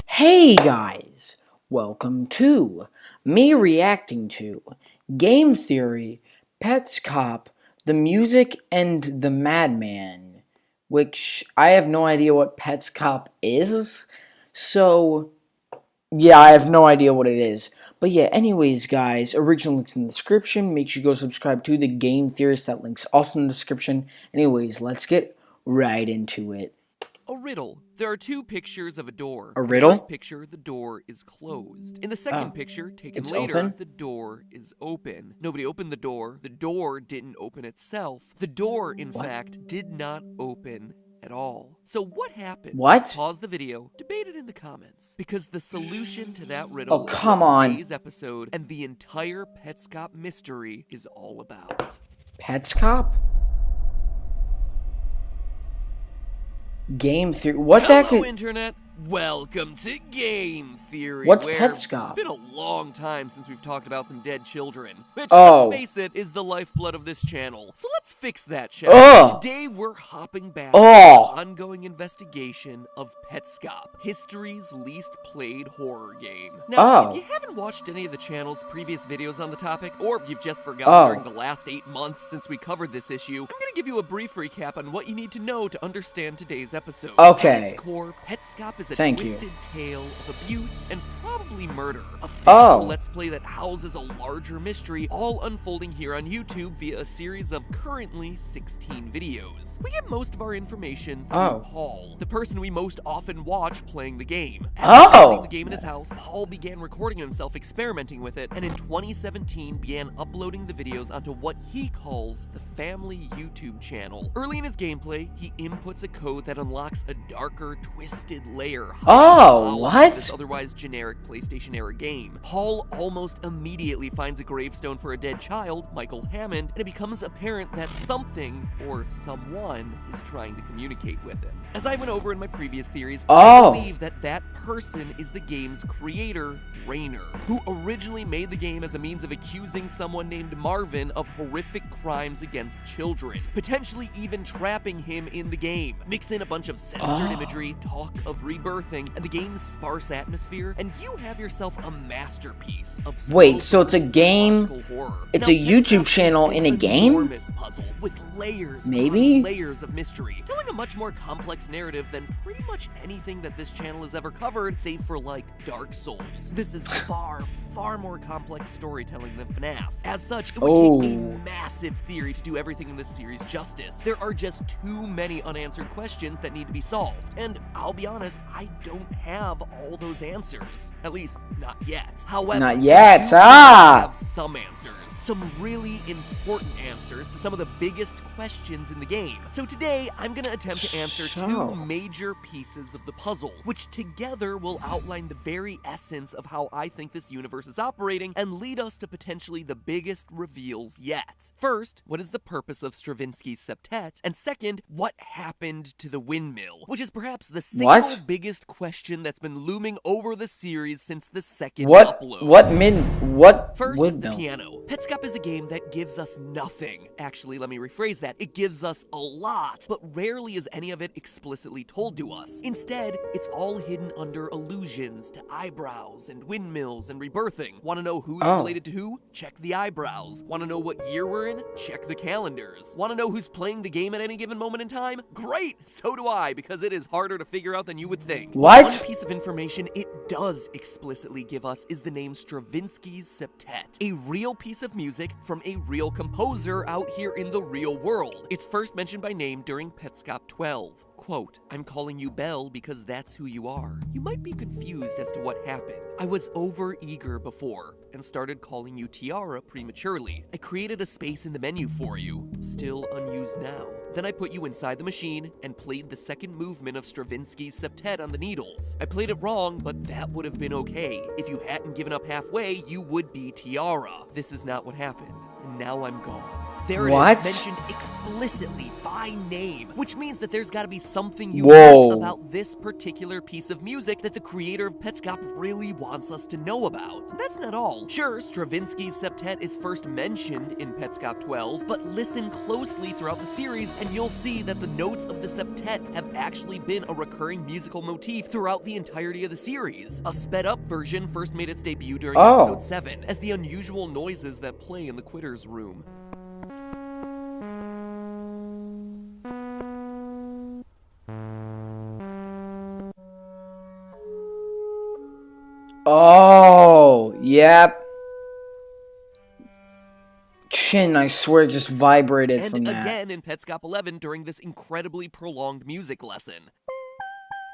Hey guys, welcome to me reacting to Game Theory, Petscop, the music, and the Madman, which I have no idea what Petscop is, so yeah, I have no idea what it is. But yeah, anyways guys, original links in the description, make sure you go subscribe to the Game Theorist, that link's also in the description. Anyways, let's get right into it. A riddle. There are two pictures of a door. A In riddle? the first picture, the door is closed. In the second picture, taken It's later, open? the door is open. Nobody opened the door didn't open itself. The door, in fact, did not open at all. So what happened? What? Pause the video, debate it in the comments. Because the solution to that riddle is come what on. today's episode and the entire Petscop mystery is all about. Petscop? Game Theory. What the heck? Hello, Internet. Welcome to Game Theory. What's where Petscop? It's been a long time since we've talked about some dead children, which, Oh. let's face it, is the lifeblood of this channel. So let's fix that, shall we? Today we're hopping back to the ongoing investigation of Petscop, history's least played horror game. Now, if you haven't watched any of the channel's previous videos on the topic, or you've just forgotten during the last 8 months since we covered this issue, I'm gonna give you a brief recap on what you need to know to understand today's episode. Okay. At its core, Petscop is a Thank you. twisted tale of abuse and probably murder. A fictional Let's Play that houses a larger mystery, all unfolding here on YouTube via a series of currently 16 videos. We get most of our information through Paul, the person we most often watch playing the game. After finding the game in his house, Paul began recording himself experimenting with it, and in 2017 began uploading the videos onto what he calls the family YouTube channel. Early in his gameplay, he inputs a code that unlocks a darker, twisted layer. What? This otherwise generic PlayStation era game. Paul almost immediately finds a gravestone for a dead child, Michael Hammond, and it becomes apparent that something, or someone, is trying to communicate with him. As I went over in my previous theories, I believe that that person is the game's creator, Rainer, who originally made the game as a means of accusing someone named Marvin of horrific crimes against children, potentially even trapping him in the game. Mix in a bunch of censored imagery, talk of rebirthing, and the game's sparse atmosphere, and you have yourself a masterpiece of so it's a game? horror. It's a YouTube channel in a game? Enormous puzzle with layers Maybe? upon layers of mystery, telling a much more complex narrative than pretty much anything that this channel has ever covered, save for like Dark Souls. This is far more complex storytelling than FNAF. As such, it would take a massive theory to do everything in this series justice. There are just too many unanswered questions that need to be solved, and I'll be honest, I don't have all those answers. At least, not yet. However, Not yet, I do have some answers. Some really important answers to some of the biggest questions in the game. So today, I'm gonna attempt to answer two major pieces of the puzzle, which together will outline the very essence of how I think this universe is operating and lead us to potentially the biggest reveals yet. First, what is the purpose of Stravinsky's Septet? And second, what happened to the windmill? Which is perhaps the single biggest question that's been looming over the series since the second upload. First, the piano. Petscop is a game that gives us nothing. Actually, let me rephrase that. It gives us a lot, but rarely is any of it explicitly told to us. Instead, it's all hidden under allusions to eyebrows and windmills and rebirthing. Want to know who's related to who? Check the eyebrows. Want to know what year we're in? Check the calendars. Want to know who's playing the game at any given moment in time? Great! So do I, because it is harder to figure out than you would think. One piece of information it does explicitly give us is the name Stravinsky's Septet, a real piece of music from a real composer out here in the real world. It's first mentioned by name during Petscop 12. Quote, "I'm calling you Belle because that's who you are. You might be confused as to what happened. I was over-eager before and started calling you Tiara prematurely. I created a space in the menu for you, still unused now. Then I put you inside the machine and played the second movement of Stravinsky's Septet on the needles. I played it wrong, but that would have been okay. If you hadn't given up halfway, you would be Tiara. This is not what happened, and now I'm gone." There What? it is, mentioned explicitly by name, which means that there's gotta be something unique Whoa. about this particular piece of music that the creator of Petscop really wants us to know about. And that's not all. Sure, Stravinsky's Septet is first mentioned in Petscop 12, but listen closely throughout the series and you'll see that the notes of the Septet have actually been a recurring musical motif throughout the entirety of the series. A sped-up version first made its debut during episode 7, as the unusual noises that play in the Quitter's Room. Oh, yep. Chin, I swear, just vibrated from that. And again in Petscop 11 during this incredibly prolonged music lesson.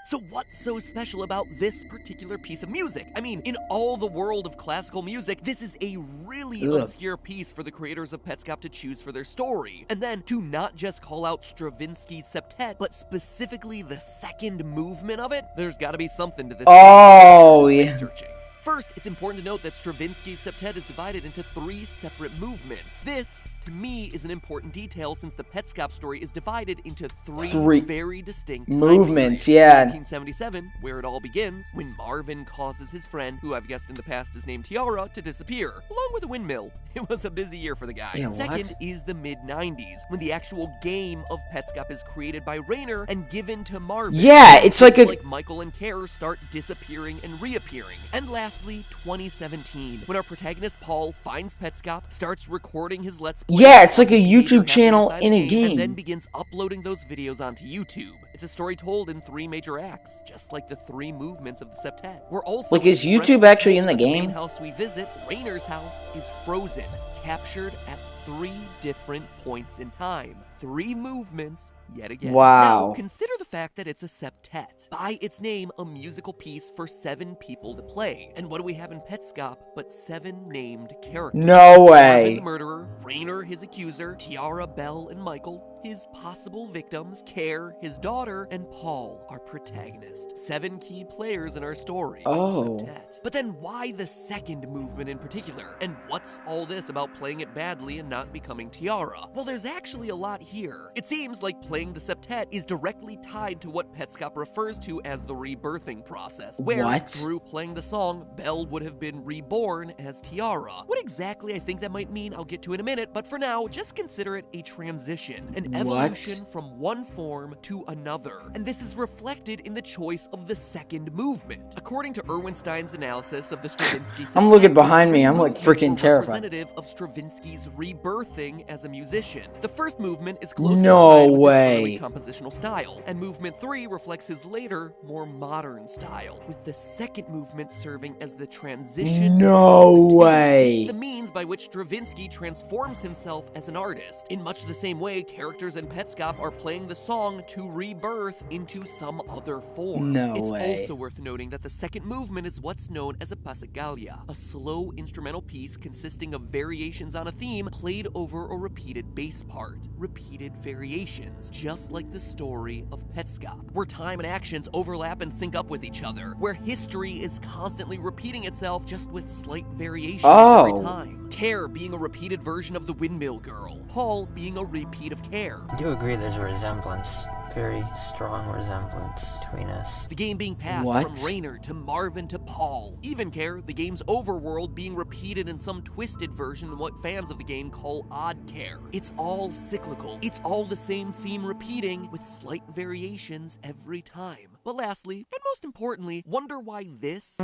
So what's so special about this particular piece of music? I mean, in all the world of classical music, this is a really obscure piece for the creators of Petscop to choose for their story. And then to not just call out Stravinsky's Septet, but specifically the second movement of it, there's gotta be something to this. Oh, yeah. Researching. First, it's important to note that Stravinsky's Septet is divided into 3 separate movements. This, to me, is an important detail since the Petscop story is divided into three very distinct movements. time Yeah. 1977, where it all begins, when Marvin causes his friend, who I've guessed in the past is named Tiara, to disappear, along with a windmill. It was a busy year for the guy. Yeah, Second is the mid-90s, when the actual game of Petscop is created by Rainer and given to Marvin. Yeah, it's like Michael and Kara start disappearing and reappearing. And lastly, 2017, when our protagonist Paul finds Petscop, starts recording his Let's Play. Yeah, it's like a YouTube channel in a game. And then begins uploading those videos onto YouTube. It's a story told in 3 major acts, just like the 3 movements of the Septet. We're also like, is YouTube actually in the game? The main house we visit, Rainer's house, is frozen, captured at 3 different points in time. 3 movements, yet again. Wow. Now, consider the fact that it's a septet. By its name, a musical piece for 7 people to play. And what do we have in Petscop but 7 named characters? No way. Marvin the murderer, Rainer his accuser, Tiara, Belle, and Michael, his possible victims, Care, his daughter, and Paul, our protagonist. 7 key players in our story. Septet. But then why the second movement in particular? And what's all this about playing it badly and not becoming Tiara? Well, there's actually a lot here. It seems like playing the septet is directly tied to what Petscop refers to as the rebirthing process, where through playing the song, Belle would have been reborn as Tiara. What exactly I think that might mean, I'll get to in a minute, but for now, just consider it a transition, an evolution from one form to another. And this is reflected in the choice of the second movement. According to Erwin Stein's analysis of the Stravinsky septet, I'm looking behind me, I'm like freaking terrified. Representative of Stravinsky's rebirthing as a musician. The first movement is closely No tied with way. his early compositional style, and movement 3 reflects his later, more modern style, with the second movement serving as the transition. No way. It's the means by which Stravinsky transforms himself as an artist. In much the same way, characters in Petscop are playing the song to rebirth into some other form. It's also worth noting that the second movement is what's known as a passacaglia, a slow instrumental piece consisting of variations on a theme played over a repeated bass part. Repeated variations, just like the story of Petscop, where time and actions overlap and sync up with each other, where history is constantly repeating itself just with slight variations every time. Care being a repeated version of the Windmill Girl, Paul being a repeat of Care. I do agree there's a resemblance. Very strong resemblance between us. The game being passed from Rainer to Marvin to Paul. Even Care, the game's overworld, being repeated in some twisted version of what fans of the game call odd Care. It's all cyclical. It's all the same theme repeating with slight variations every time. But lastly, and most importantly, wonder why this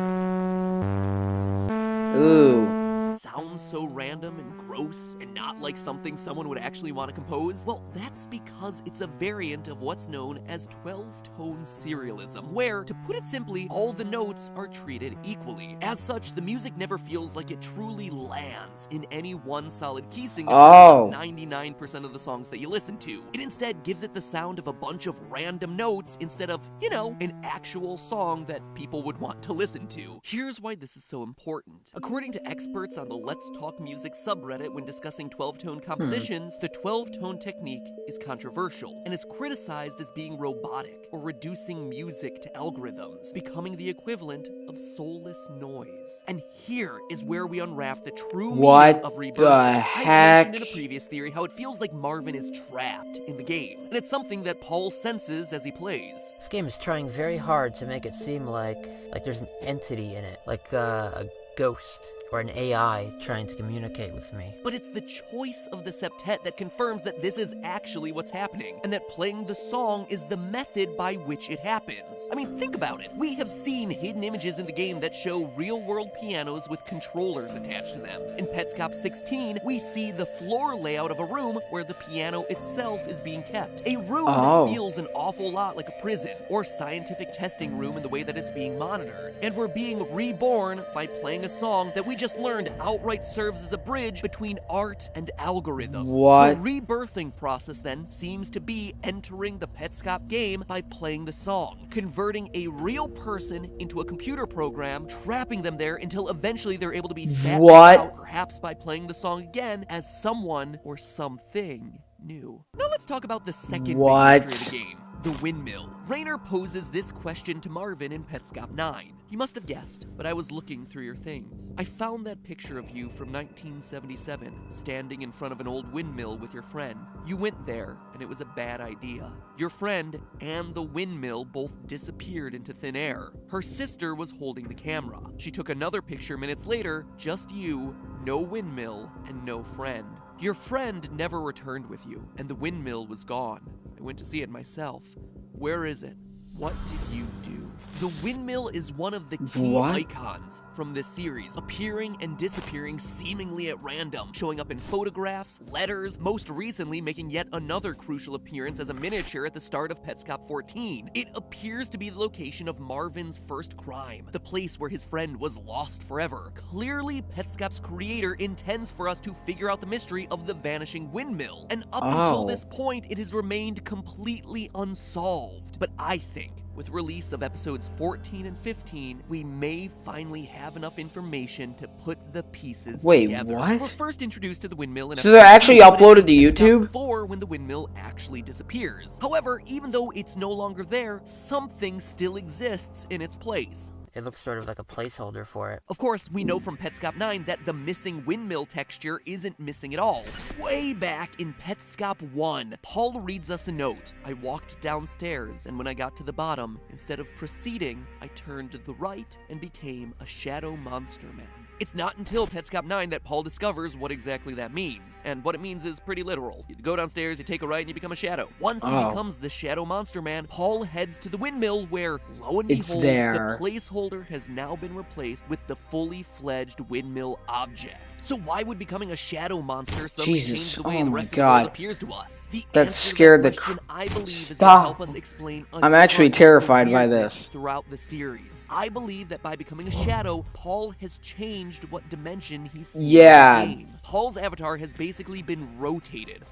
sounds so random and gross and not like something someone would actually want to compose? Well, that's because it's a variant of what's known as 12-tone serialism, where, to put it simply, all the notes are treated equally. As such, the music never feels like it truly lands in any one solid key signature like 99% of the songs that you listen to. It instead gives it the sound of a bunch of random notes instead of, you know, an actual song that people would want to listen to. Here's why this is so important. According to experts on on the Let's Talk Music subreddit when discussing 12-tone compositions, the 12-tone technique is controversial and is criticized as being robotic or reducing music to algorithms, becoming the equivalent of soulless noise. And here is where we unwrap the true meaning of Rebirthing. I mentioned in a previous theory how it feels like Marvin is trapped in the game, and it's something that Paul senses as he plays. This game is trying very hard to make it seem like there's an entity in it, like a ghost or an AI trying to communicate with me. But it's the choice of the septet that confirms that this is actually what's happening, and that playing the song is the method by which it happens. I mean, think about it. We have seen hidden images in the game that show real-world pianos with controllers attached to them. In Petscop 16, we see the floor layout of a room where the piano itself is being kept. A room that feels an awful lot like a prison, or scientific testing room in the way that it's being monitored. And we're being reborn by playing a song that we just learned outright serves as a bridge between art and algorithms. The rebirthing process then seems to be entering the Petscop game by playing the song, converting a real person into a computer program, trapping them there until eventually they're able to be snapped out, perhaps by playing the song again as someone or something new. Now let's talk about the second big mystery of the game, the windmill. Rainer poses this question to Marvin in Petscop 9. You must have guessed, but I was looking through your things. I found that picture of you from 1977, standing in front of an old windmill with your friend. You went there, and it was a bad idea. Your friend and the windmill both disappeared into thin air. Her sister was holding the camera. She took another picture minutes later, just you, no windmill, and no friend. Your friend never returned with you, and the windmill was gone. I went to see it myself. Where is it? What did you do? The windmill is one of the key icons from this series, appearing and disappearing seemingly at random, showing up in photographs, letters, most recently making yet another crucial appearance as a miniature at the start of Petscop 14. It appears to be the location of Marvin's first crime, the place where his friend was lost forever. Clearly, Petscop's creator intends for us to figure out the mystery of the vanishing windmill, and up until this point, it has remained completely unsolved. But I think with release of episodes 14 and 15, we may finally have enough information to put the pieces together. We're first introduced to the windmill in they're actually uploaded to YouTube? Before when the windmill actually disappears. However, even though it's no longer there, something still exists in its place. It looks sort of like a placeholder for it. Of course, we know from Petscop 9 that the missing windmill texture isn't missing at all. Way back in Petscop 1, Paul reads us a note. I walked downstairs, and when I got to the bottom, instead of proceeding, I turned to the right and became a shadow monster man. It's not until Petscop 9 that Paul discovers what exactly that means. And what it means is pretty literal. You go downstairs, you take a right, and you become a shadow. Once he becomes the Shadow Monster Man, Paul heads to the windmill where, lo and behold, the placeholder has now been replaced with the fully fledged windmill object. So why would becoming a shadow monster suddenly change the way the rest of the world appears to us? That scared the help us explain I'm actually terrified by this. Throughout the series. I believe that by becoming a shadow, Paul has changed what dimension he's seeing in the game. Paul's avatar has basically been rotated.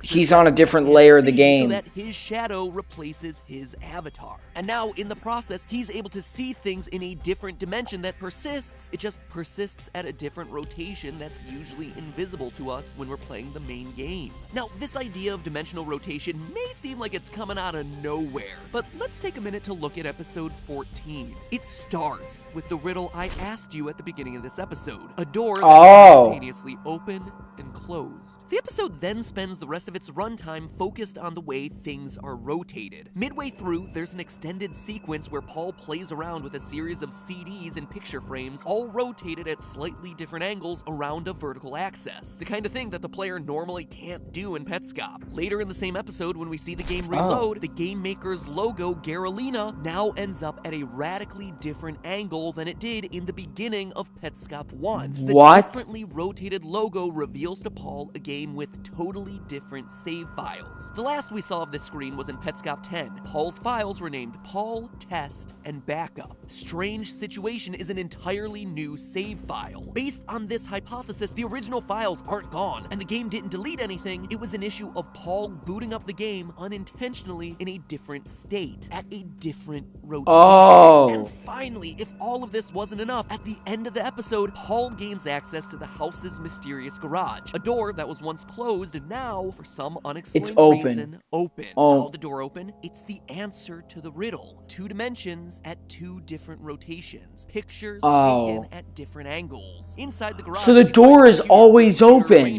He's on a different layer of the game. So that his shadow replaces his avatar. And now, in the process, he's able to see things in a different dimension that persists. It just persists at a different rotation that's usually invisible to us when we're playing the main game. Now, this idea of dimensional rotation may seem like it's coming out of nowhere, but let's take a minute to look at episode 14. It starts with the riddle I asked you at the beginning of this episode, a door that's simultaneously open and closed. The episode then spends the rest of its runtime focused on the way things are rotated. Midway through, there's an extended sequence where Paul plays around with a series of CDs and picture frames, all rotated at slightly different angles around a vertical axis, the kind of thing that the player normally can't do in Petscop. Later in the same episode, when we see the game reload, the game maker's logo, Garolina, now ends up at a radically different angle than it did in the beginning of Petscop 1. The differently rotated logo reveals to Paul a game with totally different save files. The last we saw of this screen was in Petscop 10. Paul's files were named Paul, Test, and Backup. Strange Situation is an entirely new save file. Based on this hypothesis, the original files aren't gone, and the game didn't delete anything. It was an issue of Paul booting up the game unintentionally in a different state, at a different rotation. And finally, if all of this wasn't enough, at the end of the episode, episode, Paul gains access to the house's mysterious garage, a door that was once closed and now, for some unexplained reason, open. How'd the door open? It's the answer to the riddle. 2 dimensions at 2 different rotations. Pictures taken at different angles. Inside the garage, so the door is always open.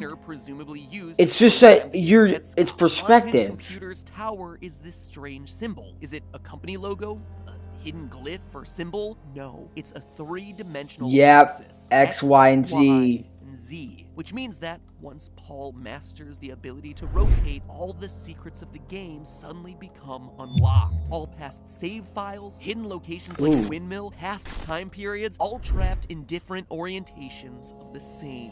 It's just that it's perspective. On his computer's tower is this strange symbol. Is it a company logo? Hidden glyph or symbol? No, it's a 3-dimensional axis. X, Y, and Z. Which means that once Paul masters the ability to rotate, all the secrets of the game suddenly become unlocked. All past save files, hidden locations like a windmill, past time periods, all trapped in different orientations of the same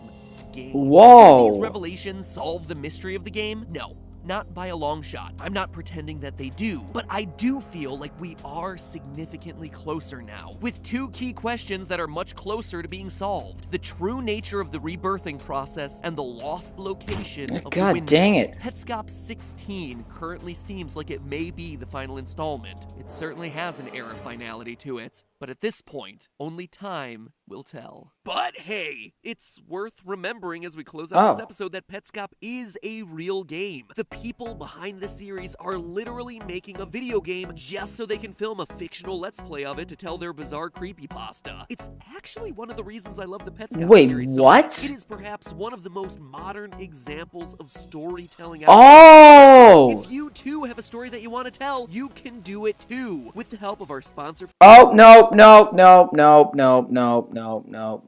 game. Whoa! Do these revelations solve the mystery of the game? No. Not by a long shot. I'm not pretending that they do, but I do feel like we are significantly closer now, with 2 key questions that are much closer to being solved. The true nature of the rebirthing process and the lost location of the windmill. Dang it. Petscop-16 currently seems like it may be the final installment. It certainly has an air of finality to it, but at this point, only time will tell. But hey, it's worth remembering as we close out this episode that Petscop is a real game. The people behind the series are literally making a video game just so they can film a fictional Let's Play of it to tell their bizarre creepypasta. It's actually one of the reasons I love the Petscop series. Wait, what? It is perhaps one of the most modern examples of storytelling. If you too have a story that you want to tell, you can do it too, with the help of our sponsor.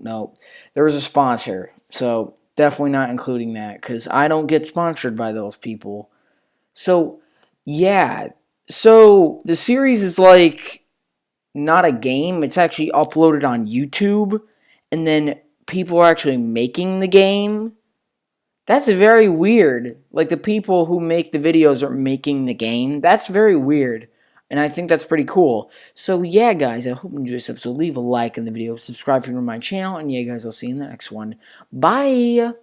No. There was a sponsor, so definitely not including that, because I don't get sponsored by those people. So, yeah. So, the series is like not a game. It's actually uploaded on YouTube, and then people are actually making the game. That's very weird. Like, the people who make the videos are making the game. That's very weird. And I think that's pretty cool. So, yeah, guys, I hope you enjoyed this episode. Leave a like in the video. Subscribe if you're new to my channel. And, yeah, guys, I'll see you in the next one. Bye!